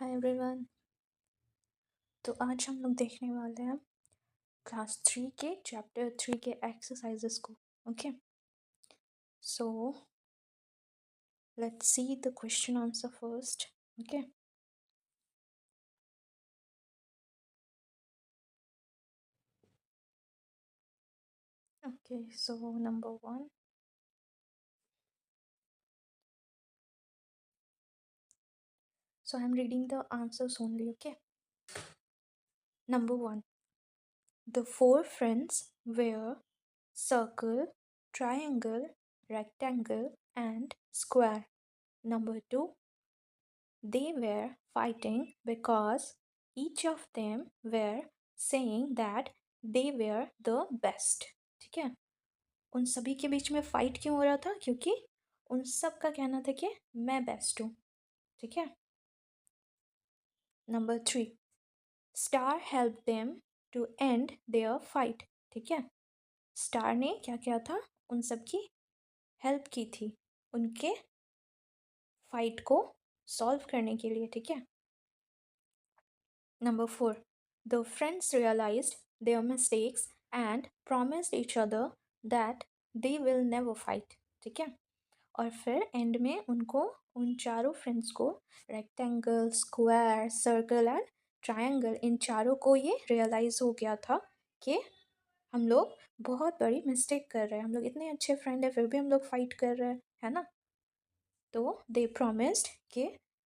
Hi everyone. तो आज हम लोग देखने वाले हैं क्लास 3 के चैप्टर 3 के एक्सरसाइजेस को। Okay, so let's see the question answer first. Okay, so number 1, so I'm reading the answers only. Okay, number 1, the four friends were circle, triangle, rectangle and square. Number 2, they were fighting because each of them were saying that they were the best. ठीक है, उन सभी के बीच में fight क्यों हो रहा था? क्योंकि उन सब का कहना था कि मैं बेस्ट हूँ। ठीक है, number 3, star help them to end their fight. ठीक है, स्टार ने क्या किया था? उन सब की हेल्प की थी उनके फाइट को सॉल्व करने के लिए। ठीक है, Number 4, the friends realized their mistakes and promised each other that they will never fight. ठीक है, और फिर एंड में उनको उन चारों फ्रेंड्स को rectangle, square, circle and triangle, इन चारों को ये रियलाइज़ हो गया था कि हम लोग बहुत बड़ी मिस्टेक कर रहे हैं, हम लोग इतने अच्छे फ्रेंड हैं फिर भी हम लोग फाइट कर रहे हैं, है ना। तो दे प्रॉमिस्ड कि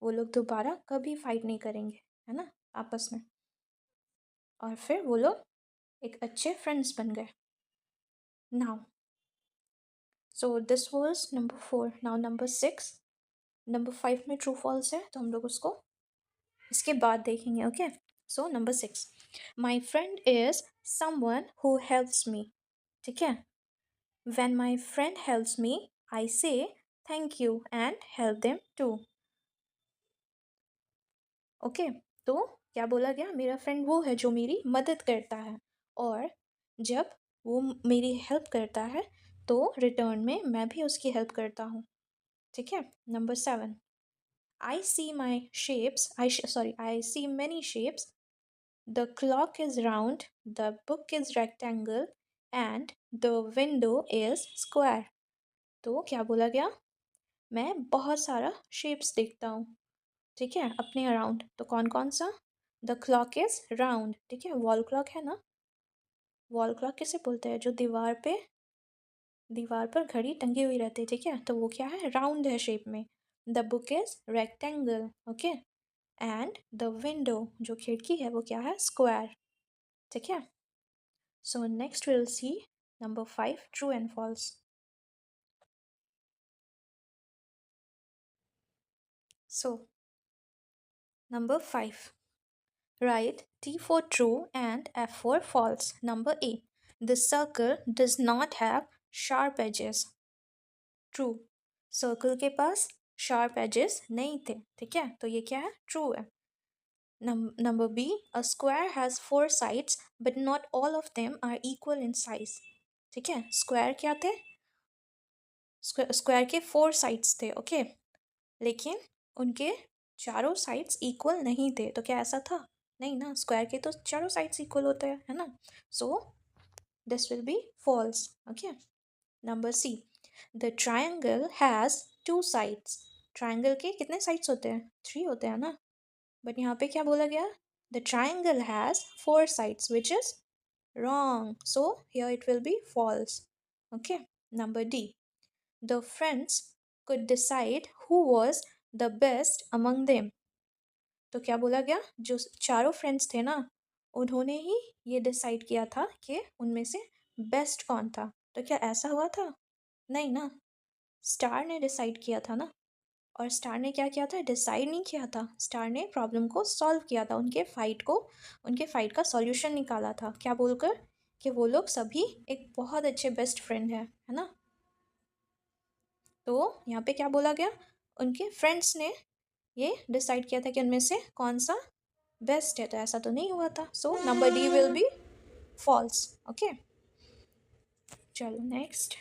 वो लोग दोबारा कभी फाइट नहीं करेंगे, है ना, आपस में। और फिर वो लोग एक अच्छे फ्रेंड्स बन गए। Now so this was number 4। Now number 6, number 5 में ट्रू फॉल्स है तो हम लोग उसको इसके बाद देखेंगे। Okay, so number 6, my friend is someone who helps me. ठीक है, when my friend helps me I say thank you and help them too. Okay, तो क्या बोला गया? मेरा फ्रेंड वो है जो मेरी मदद करता है, और जब वो मेरी हेल्प करता है तो रिटर्न में मैं भी उसकी हेल्प करता हूँ। ठीक है, number 7, I see my shapes, I see many shapes, the clock is round, the book is rectangle and the window is square. तो क्या बोला गया? मैं बहुत सारा शेप्स देखता हूँ, ठीक है, अपने अराउंड। तो कौन कौन सा? द क्लॉक इज राउंड, ठीक है, वॉल क्लॉक है ना। वॉल क्लॉक किसे बोलते हैं? जो दीवार पर घड़ी टंगी हुई रहती है, ठीक है, तो वो क्या है? राउंड है शेप में। The book is rectangle, okay, and the window जो खिड़की है वो क्या है? स्क्वायर। ठीक है, so next will see number 5, true and false. So number 5, write T for true and F for false. Number A, the circle does not have sharp edges. True, circle के पास sharp edges नहीं थे। ठीक है, तो ये क्या है? True है। Number B, a square has 4 sides but not all of them are equal in size. ठीक है, स्क्वायर क्या थे? स्क्वायर के 4 साइड्स थे, ओके, लेकिन उनके चारों साइड्स इक्वल नहीं थे। तो क्या ऐसा था? नहीं ना, स्क्वायर के तो चारों साइड्स इक्वल होते हैं, है ना। So this will be false. Okay, number C, the triangle has 2 sides. Triangle के कितने साइड्स होते हैं? 3 होते हैं ना, बट यहाँ पे क्या बोला गया? The triangle has 4 sides which is wrong. So here it will be false. Okay, number D, the friends could decide who was the best among them. तो क्या बोला गया? जो चारों फ्रेंड्स थे ना, उन्होंने ही ये डिसाइड किया था कि उनमें से बेस्ट कौन था। तो क्या ऐसा हुआ था? नहीं ना, स्टार ने डिसाइड किया था ना। और स्टार ने क्या किया था? डिसाइड नहीं किया था, स्टार ने प्रॉब्लम को सॉल्व किया था, उनके फाइट का सॉल्यूशन निकाला था। क्या बोलकर? कि वो लोग सभी एक बहुत अच्छे बेस्ट फ्रेंड है ना। तो यहाँ पे क्या बोला गया? उनके फ्रेंड्स ने ये डिसाइड किया था कि उनमें से कौन सा बेस्ट है। तो ऐसा तो नहीं हुआ था। So number D will be false. Okay, चलो नेक्स्ट।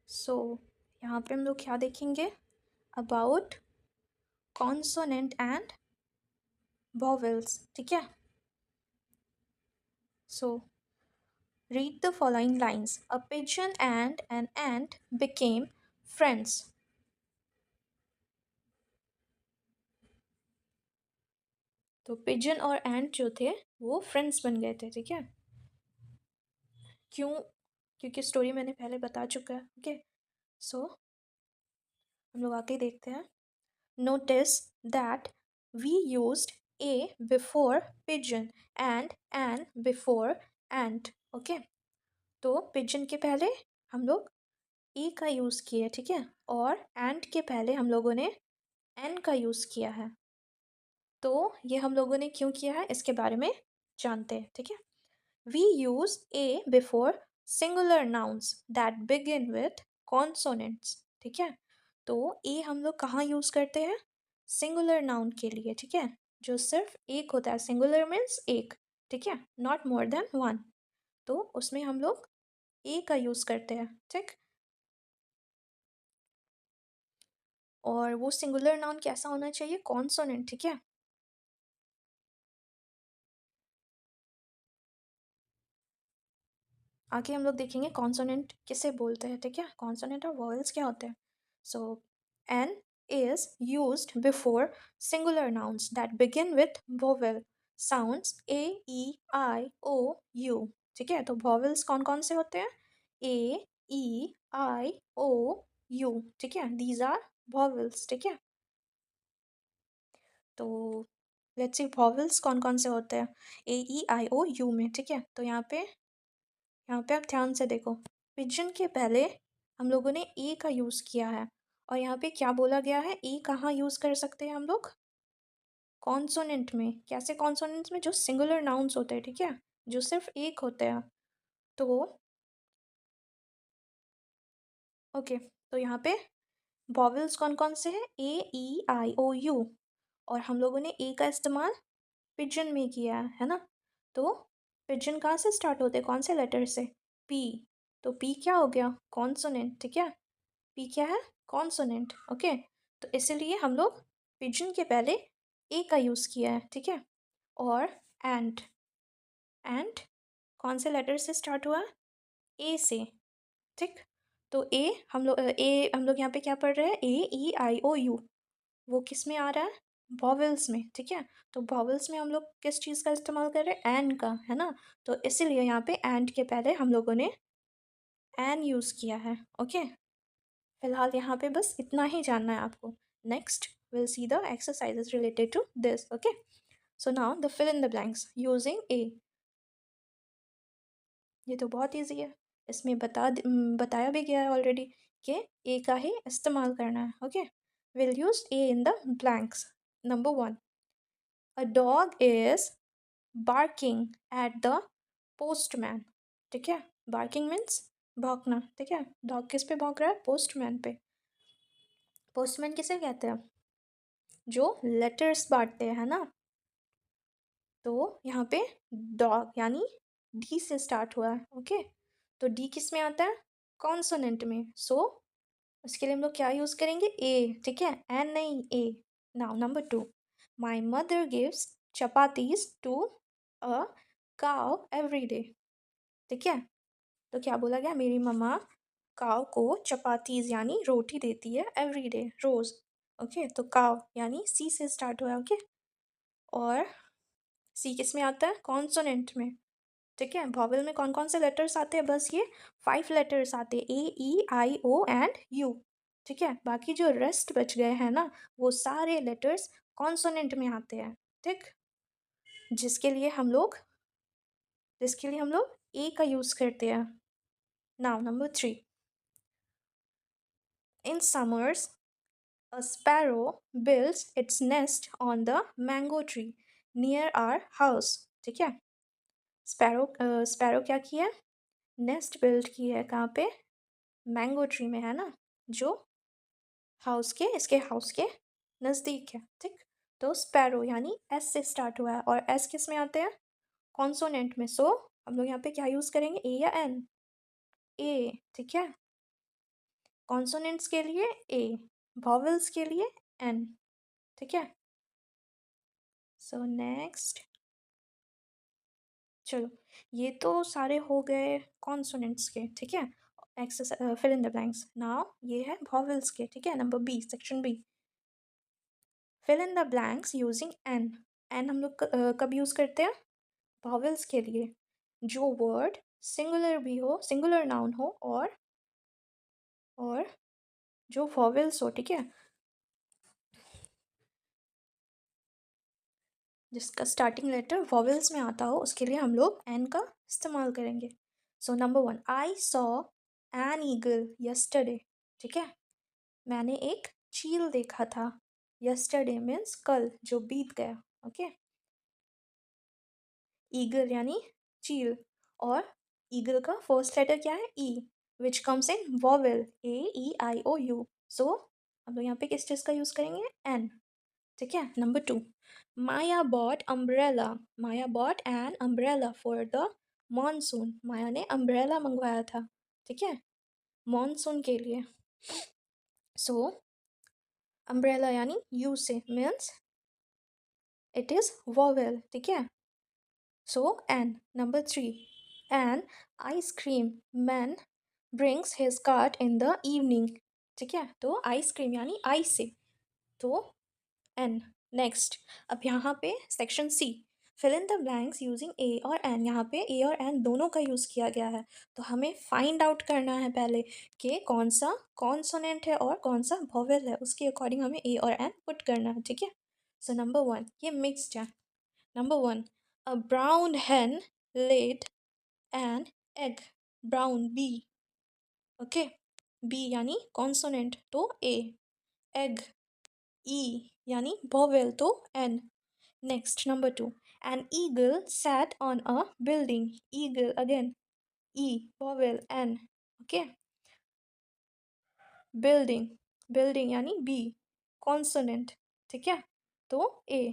सो यहाँ पे हम लोग क्या देखेंगे? अबाउट कॉन्सोनेंट एंड वॉवेल्स, ठीक है। So read the following lines. A pigeon and an ant became friends. तो पिजन और एंट जो थे वो फ्रेंड्स बन गए थे, ठीक है। क्यों? क्योंकि स्टोरी मैंने पहले बता चुका है, ओके। सो हम लोग आगे देखते हैं। Notice that we used a before pigeon and an before ant, okay. तो पिजन के पहले हम लोग ए का यूज़ किया, ठीक है, और एंट के पहले हम लोगों ने एन का यूज़ किया है। तो ये हम लोगों ने क्यों किया है इसके बारे में जानते हैं, ठीक है। We use a before singular nouns that begin with consonants, ठीक है। तो ए हम लोग कहाँ यूज़ करते हैं? सिंगुलर नाउन के लिए, ठीक है, जो सिर्फ एक होता है। सिंगुलर मीन्स एक, ठीक है, नॉट मोर देन वन। तो उसमें हम लोग ए का यूज़ करते हैं, ठीक। और वो सिंगुलर नाउन कैसा होना चाहिए? कॉन्सोनेंट, ठीक है। आगे हम लोग देखेंगे कॉन्सोनेंट किसे बोलते हैं, ठीक है। कॉन्सोनेंट और वॉवेल्स क्या होते हैं। सो N is used before singular nouns that begin with vowel sounds a, e, i, o, u, ठीक है। तो vowels कौन कौन से होते हैं? a, e, i, o, u, ठीक है, these are vowels, ठीक है। तो लेट्स सी vowels कौन कौन से होते हैं a, e, i, o, u में, ठीक है। तो यहाँ पे आप ध्यान से देखो, पिजन के पहले हम लोगों ने ए का यूज़ किया है, और यहाँ पे क्या बोला गया है? ए कहाँ यूज़ कर सकते हैं हम लोग? कॉन्सोनेंट में। कैसे कॉन्सोनेंट्स में? जो सिंगुलर नाउन्स होते हैं, ठीक है, जो सिर्फ एक होते हैं। तो ओके, तो यहाँ पे वॉवेल्स कौन कौन से हैं? ए, ई, आई, ओ, यू। और हम लोगों ने ए का इस्तेमाल पिजन में किया है ना। तो पिजन कहाँ से स्टार्ट होते हैं? कौन से लेटर से? पी। तो पी क्या हो गया? कॉन्सोनेंट, ठीक है। पी क्या है? Consonant, okay. तो इसीलिए हम लोग पिजन के पहले ए का यूज़ किया है, ठीक है। और एंड एंड कौन से लेटर से स्टार्ट हुआ? ए से, ठीक। तो ए हम लोग यहाँ पे क्या पढ़ रहे हैं? ए, ई, आई, ओ, यू। वो किस में आ रहा है? वॉवेल्स में, ठीक है। तो वॉवेल्स में हम लोग किस चीज़ का इस्तेमाल कर रहे हैं? एन का, है ना। तो इसीलिए यहाँ पे एंड के पहले हम लोगों ने एन यूज़ किया है, ओके। फिलहाल यहाँ पे बस इतना ही जानना है आपको। Next will see the exercises related to this, okay. So now the fill in the blanks using a. ये तो बहुत ईजी है, इसमें बताया भी गया है ऑलरेडी कि ए का ही इस्तेमाल करना है, okay. Will use A in the blanks. Number 1, a dog is barking at the postman, ठीक है। बार्किंग मीन्स भौंकना, ठीक है। डॉग किस पे भौंक रहा है? पोस्टमैन पे। पोस्टमैन किसे कहते हैं? जो लेटर्स बांटते हैं ना। तो यहाँ पे डॉग यानी डी से स्टार्ट हुआ है, ओके। तो डी किस में आता है? कॉन्सोनेंट में। सो उसके लिए हम लोग क्या यूज़ करेंगे? ए, ठीक है, एन नहीं, a. Now number 2, my mother gives chapatis to a cow every day, ठीक है। तो क्या बोला गया? मेरी मम्मा काव को चपातीज यानी रोटी देती है एवरी डे, रोज़, ओके। तो काव यानी सी से स्टार्ट हुआ है, ओके। और सी किस में आता है? कॉन्सोनेंट में, ठीक है। वॉवेल में कौन कौन से लेटर्स आते हैं? बस ये 5 लेटर्स आते हैं, ए, ई, आई, ओ एंड यू, ठीक है। बाकी जो रेस्ट बच गए हैं ना, वो सारे लेटर्स कॉन्सोनेंट में आते हैं, ठीक। जिसके लिए हम लोग ए का यूज़ करते हैं। Now number 3, in summers a sparrow builds its nest on the mango tree near our house, ठीक है। स्पैरो क्या किया है? नेस्ट बिल्ड की है, कहाँ पे? मैंगो ट्री में, है ना, जो इसके हाउस के नज़दीक है, ठीक। तो स्पैरो यानी एस से स्टार्ट हुआ है, और एस किस में आते हैं? कॉन्सोनेंट में। सो हम लोग यहाँ पे क्या यूज़ करेंगे? ए या एन? ए, ठीक है। कॉन्सोनेंट्स के लिए ए, वॉवेल्स के लिए एन, ठीक है। सो नेक्स्ट, चलो ये तो सारे हो गए कॉन्सोनेंट्स के, ठीक है। Exercise fill in the blanks. Now ये है वॉवेल्स के, ठीक है। Number B, section B, fill in the blanks using an. An हम लोग कब यूज़ करते हैं? वॉवेल्स के लिए, जो वर्ड सिंगुलर भी हो, सिंगुलर नाउन हो, और जो वॉवेल्स हो, ठीक है, जिसका स्टार्टिंग लेटर वॉवेल्स में आता हो, उसके लिए हम लोग एन का इस्तेमाल करेंगे। सो number one, I saw an eagle yesterday, ठीक है। मैंने एक चील देखा था। यस्टरडे मीन्स कल, जो बीत गया, ओके। ईगल यानी चील, और ईगल का फर्स्ट लेटर क्या है? E, which comes in vowel, AEIOU। So हम लोग यहाँ पे किस चीज़ का यूज़ करेंगे? एन, ठीक है। Number two, Maya bought umbrella. Maya bought an umbrella for the monsoon. Maya ने अम्ब्रेला मंगवाया था, ठीक है, मानसून के लिए। सो अम्ब्रेला यानी यू से, मीन्स इट इज़ वॉवेल, ठीक है। So an. Number three, an ice cream man brings his cart in the evening, ठीक है। तो आइसक्रीम यानी आई से, तो एन। नेक्स्ट, अब यहाँ पे section C, fill in the blanks using a और एन। यहाँ पे ए और एन दोनों का यूज़ किया गया है, तो हमें फाइंड आउट करना है पहले कि कौन सा कॉन्सोनेंट है और कौन सा वोवेल है, उसके अकॉर्डिंग हमें ए और एन पुट करना है, ठीक है। सो नंबर वन, ये मिक्सड है। Number one, a brown hen laid an egg। Brown, B, okay. B यानी कॉन्सोनेंट, तो ए। एग, ई यानी वोवेल, तो an. Next number two, an eagle sat on a building। Eagle again, E, vowel, an, okay. Building, building यानी B, consonant, ठीक है, तो A.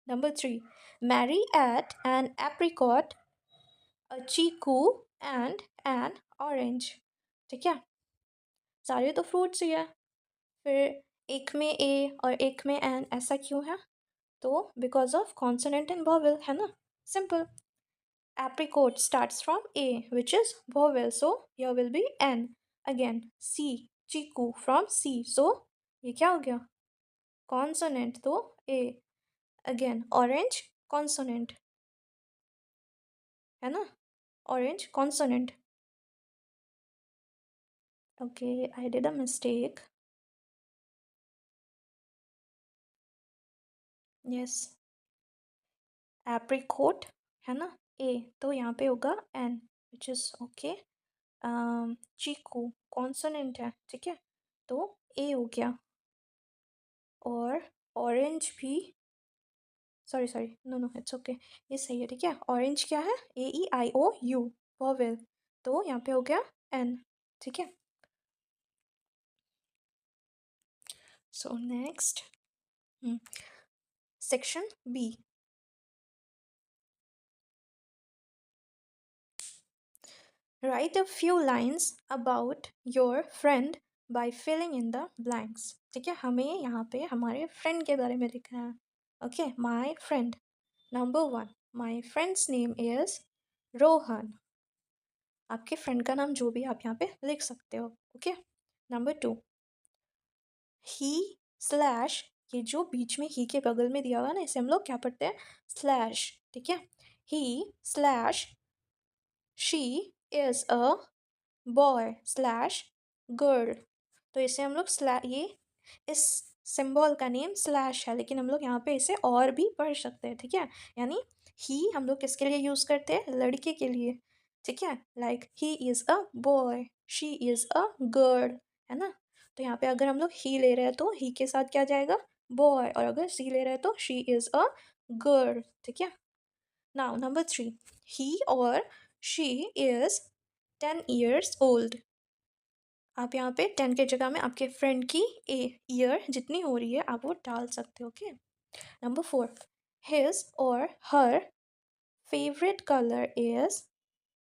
Number three, Mary ate an apricot, a chikoo and an orange, ठीक है। सारे तो fruits ही है, फिर एक में ए और एक में एन, ऐसा क्यों है? तो because of consonant and vowel, है ना, simple. Apricot starts from A, which is vowel, so here will be N. Again, C, chiku from C, so ये क्या हो गया? Consonant, तो A. Again, orange, consonant, है ना? Orange, consonant. Okay, I did a mistake. Yes. Apricot, है ना? A, तो यहाँ पे होगा N, which is okay. Chikoo consonant है, ठीक है, तो ए हो गया। और ऑरेंज भी, sorry sorry, no no, it's okay, ये सही है, ठीक है। ऑरेंज क्या है? AEIOU, वोवेल, तो यहाँ पे हो गया एन, ठीक है। So next, section B, write a few lines about your friend by filling in the blanks, ठीक है। हमें यहाँ पे हमारे फ्रेंड के बारे में लिखना है, okay. My friend, number one, my friends name is Rohan. आपके फ्रेंड का नाम जो भी आप यहाँ पे लिख सकते हो, ओके। नंबर टू, ही स्लैश, ये जो बीच में ही के बगल में दिया हुआ है ना, इसे हम लोग क्या पढ़ते हैं? स्लैश, ठीक है। He slash she is a boy slash girl, तो इसे हम लोग ये इस सिंबल का नेम स्लैश है, लेकिन हम लोग यहाँ पे इसे और भी पढ़ सकते हैं, ठीक है। यानी ही हम लोग किसके लिए यूज़ करते हैं? लड़के के लिए, ठीक है। Like he is a boy, she is a girl, है ना। तो यहाँ पे अगर हम लोग ही ले रहे हैं तो ही के साथ क्या जाएगा? बॉय, और अगर सी ले रहे हैं तो शी इज़ अ गर्ल, ठीक है। नाउ नंबर थ्री, ही और शी इज़ 10 years old। आप यहाँ पे 10 के जगह में आपके फ्रेंड की ईयर जितनी हो रही है आप वो डाल सकते हो, ओके। नंबर फोर, हिज और हर फेवरेट कलर इज़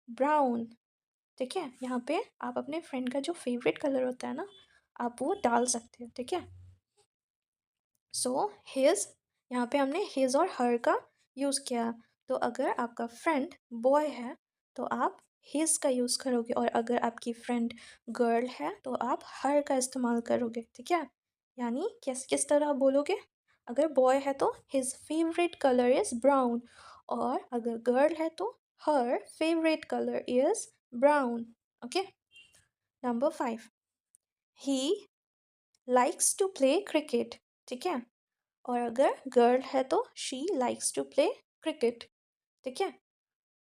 ब्राउन, ठीक है। यहाँ पे आप अपने फ्रेंड का जो फेवरेट कलर होता है ना, आप वो डाल सकते हो, ठीक है। सो हिज, यहाँ पे हमने हिज और हर का यूज़ किया। तो अगर आपका फ्रेंड बॉय है तो आप हिज का यूज़ करोगे, और अगर आपकी फ्रेंड गर्ल है तो आप हर का इस्तेमाल करोगे, ठीक है। यानी किस तरह बोलोगे? अगर बॉय है तो his favourite colour is brown, और अगर गर्ल है तो her favourite colour is brown. Okay. Number 5, he likes to play cricket, ठीक है। और अगर गर्ल है तो she likes to play cricket, ठीक है।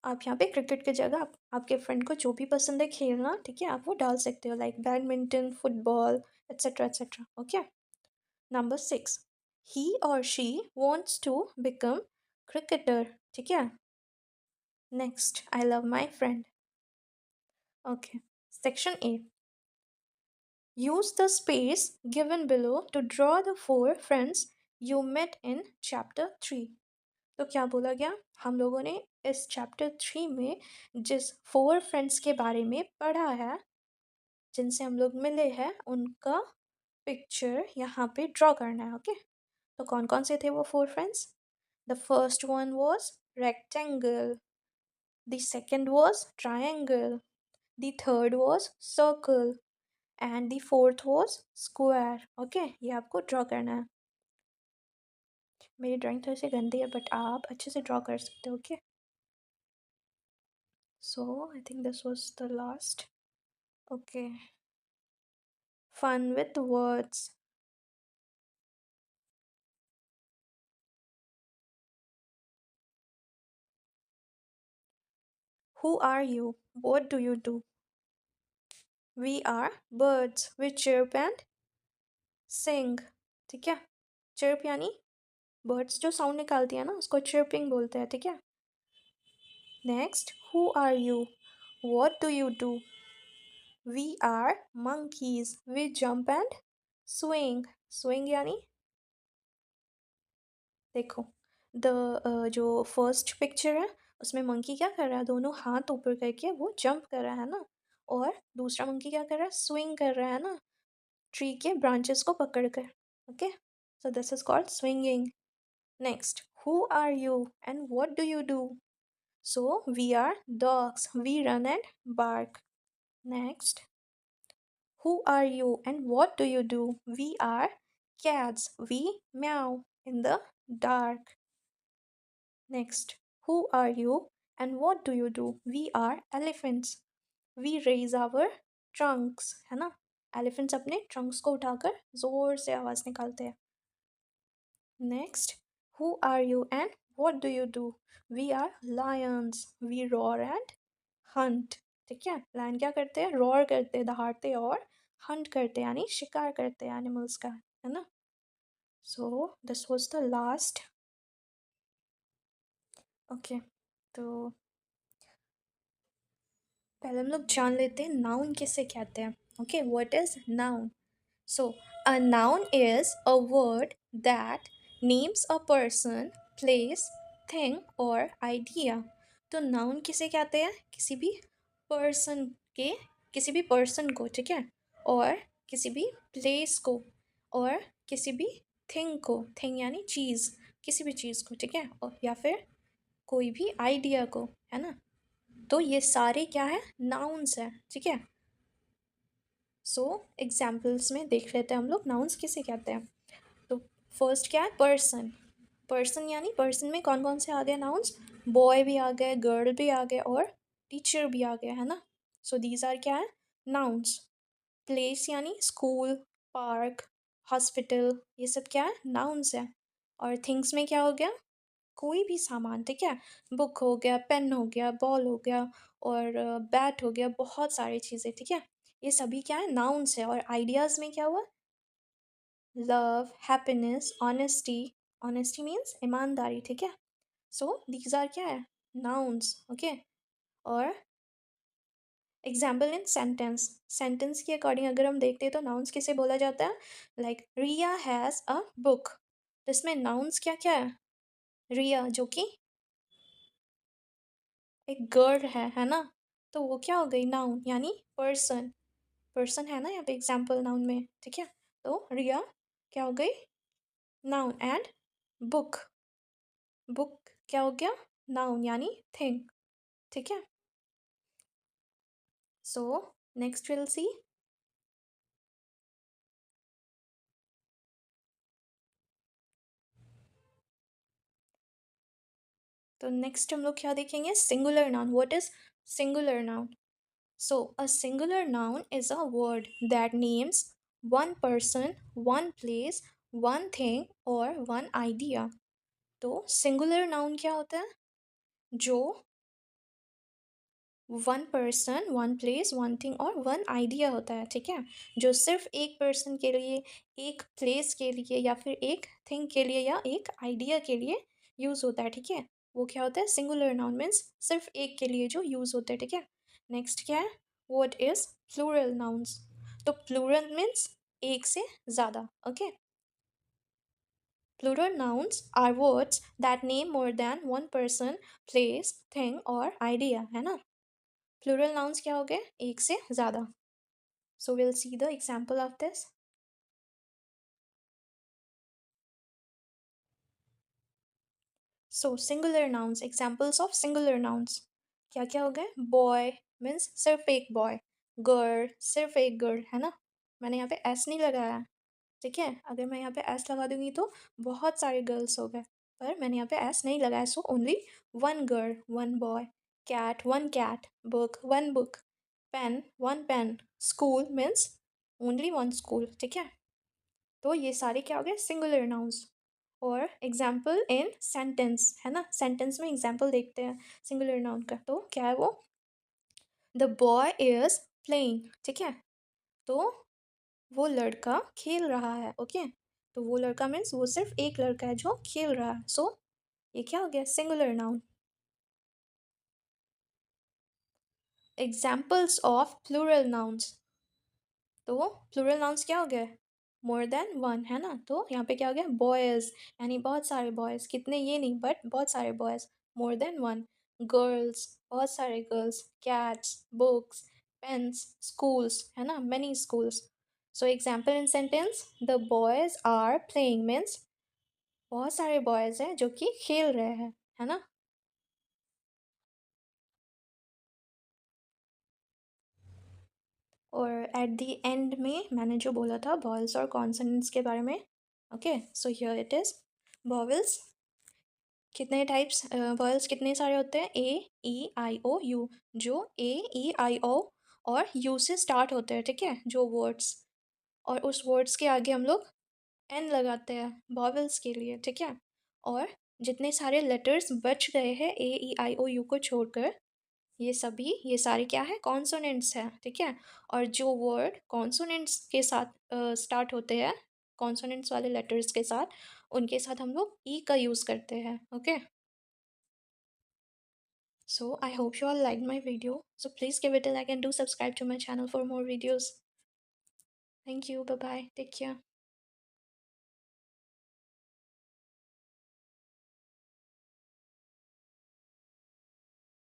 आप यहाँ पे क्रिकेट की जगह आपके फ्रेंड को जो भी पसंद है खेलना, ठीक है, आप वो डाल सकते हो, like badminton, football, etcetera etcetera. Okay. Number 6, he और she wants to become cricketer, ठीक है। Next, I love my friend. Okay. Section A, use the space given below to draw the 4 friends you met in chapter 3। तो क्या बोला गया? हम लोगों ने इस चैप्टर 3 में जिस 4 फ्रेंड्स के बारे में पढ़ा है, जिनसे हम लोग मिले हैं, उनका पिक्चर यहाँ पे ड्रॉ करना है। ओके। तो कौन कौन से थे वो 4 friends? The first one was rectangle, the second was triangle, the third was circle, and the fourth was square. Okay, ये आपको ड्रॉ करना है। मेरी ड्राइंग थोड़ी सी गंदी है, बट आप अच्छे से ड्रॉ कर सकते हो। Okay. So I think this was the last. Okay. Fun with words. Who are you? What do you do? We are birds. We chirp and sing. ठीक है। chirp यानी birds जो sound निकालती है ना, उसको chirping बोलते हैं, ठीक है। Next, who are you? What do you do? We are monkeys. We jump and swing. Swing यानी, देखो, जो फर्स्ट पिक्चर है उसमें मंकी क्या कर रहा है? दोनों हाथ ऊपर करके वो जंप कर रहा है ना। और दूसरा मंकी क्या कर रहा है? स्विंग कर रहा है ना, ट्री के ब्रांचेस को पकड़ कर। Okay, so this is called swinging. Next, who are you and what do you do? So we are dogs, we run and bark. Next, who are you and what do you do? We are cats. We meow in the dark. Next, who are you and what do you do? We are elephants. We raise our trunks, है ना। Elephants अपने Trunks को उठाकर जोर से आवाज निकालते हैं। Next, who are you and what do you do? We are lions, we roar and hunt, ठीक है। लायन क्या करते हैं? रॉर करते हैं, दहाड़ते, और हंट करते हैं यानी शिकार करते हैं एनिमल्स का, है ना। So this was the last. Okay, तो पहले हम लोग जान लेते हैं नाउन किसे कहते हैं। Okay, what is noun? So a noun is a word that names a person, place, thing और आइडिया। तो नाउन किसे कहते हैं? पर्सन के किसी भी पर्सन को, ठीक है, और किसी भी प्लेस को, और किसी भी थिंग को, थिंग यानी चीज़, किसी भी चीज़ को, ठीक है, और या फिर कोई भी आइडिया को, है ना। तो ये सारे क्या है? नाउन्स है, ठीक है। सो एग्जाम्पल्स में देख लेते हैं हम लोग नाउन्स किसे कहते हैं। तो फर्स्ट क्या है? पर्सन। पर्सन यानी पर्सन में कौन कौन से आ गए नाउन्स? बॉय भी आ गए, गर्ल भी आ गए, और टीचर भी आ गया, है ना। सो दीज आर क्या है? नाउन्स। प्लेस यानी स्कूल, पार्क, हॉस्पिटल, ये सब क्या है? नाउन्स है। और थिंग्स में क्या हो गया? कोई भी सामान, ठीक है। बुक हो गया, पेन हो गया, बॉल हो गया, और बैट हो गया, बहुत सारी चीज़ें, ठीक है। ये सभी क्या है? नाउन्स है। और आइडियाज़ में क्या हुआ? Love, happiness, honesty. Honesty means ईमानदारी, ठीक है। सो दीज आर क्या है? नाउन्स। ओके। और एग्जाम्पल इन सेंटेंस, सेंटेंस के अकॉर्डिंग अगर हम देखते हैं तो नाउन्स किसे बोला जाता है? Like Riya has a book. तो इसमें नाउन्स क्या क्या है? रिया जो कि एक गर्ल है ना। तो वो क्या हो गई? नाउन यानी पर्सन। पर्सन है ना यहाँ पे एग्जाम्पल नाउन में, ठीक है। तो रिया क्या हो गई? Noun and book. बुक क्या हो गया? नाउन यानी थिंग। ठीक है, सो नेक्स्ट विल सी। तो नेक्स्ट हम लोग क्या देखेंगे? Singular noun. What is singular noun? So, a singular noun is a word that names one person, one place, one thing or one idea. तो singular noun क्या होता है? जो one person, one place, one thing और one idea होता है। ठीक है, जो सिर्फ एक पर्सन के लिए, एक प्लेस के लिए या फिर एक थिंग के लिए या एक आइडिया के लिए यूज़ होता है। ठीक है, वो क्या होता है? सिंगुलर नाउन मीन्स सिर्फ एक के लिए जो यूज़ होता है। ठीक है, नेक्स्ट क्या है? What is plural nouns? तो प्लूरल मीन्स एक से ज़्यादा। Okay, plural nouns are words that name more than one person, place, thing और आइडिया, है ना? प्लूरल नाउन्स क्या हो गए? एक से ज़्यादा। So will see the example of this. So singular nouns, examples of singular nouns क्या क्या हो गए? बॉय मीन्स सिर्फ एक बॉय, गर्ल सिर्फ एक गर्ल, है ना? मैंने यहाँ पे एस नहीं लगाया। ठीक है, अगर मैं यहाँ पे एस लगा दूंगी तो बहुत सारे गर्ल्स हो गए, पर मैंने यहाँ पे एस नहीं लगाया। So only one girl, one boy. Cat, one cat. Book, one book. Pen, one pen. School means only one school. ठीक है, तो ये सारे क्या हो गए? Singular nouns. और एग्जाम्पल इन सेंटेंस, है ना? सेंटेंस में एग्जाम्पल देखते हैं सिंगुलर नाउन का। तो क्या है वो? The boy is playing. ठीक है, तो वो लड़का खेल रहा है। ओके, तो वो लड़का मीन्स वो सिर्फ एक लड़का है जो खेल रहा है। सो ये क्या हो गया? Singular noun. Examples of plural nouns. तो प्लूरल नाउन्स क्या हो गए? मोर देन वन, है ना? तो यहाँ पे क्या हो गया? बॉयज़ यानी बहुत सारे बॉयज़, कितने ये नहीं बट बहुत सारे boys, more than one. Girls, बहुत सारे girls. Cats, books, pens, schools, है ना? Many schools. So example in sentence, the boys are playing means बहुत सारे बॉयज़ हैं जो कि खेल रहे हैं, है ना? और एट द एंड में मैंने जो बोला था वॉवल्स और कॉन्सोनेंट्स के बारे में। Okay, so here it is. Vowels कितने टाइप्स, वॉवल्स कितने सारे होते हैं? ए, ई, आई, ओ, यू। जो ए, ई, आई, ओ और यू से स्टार्ट होते हैं। ठीक है, जो वर्ड्स, और उस वर्ड्स के आगे हम लोग एन लगाते हैं वॉवल्स के लिए। ठीक है, और जितने सारे लेटर्स बच गए हैं ए, ई, आई, ओ, यू को छोड़कर, ये सभी, ये सारे क्या है? कॉन्सोनेंट्स हैं। ठीक है, और जो वर्ड कॉन्सोनेंट्स के साथ स्टार्ट होते हैं, कॉन्सोनेंट्स वाले लेटर्स के साथ, उनके साथ हम लोग ई का यूज़ करते हैं। Okay, so I hope you all liked my video. So please give it a like and do subscribe to my channel for more videos. Thank you. Bye bye. Take care.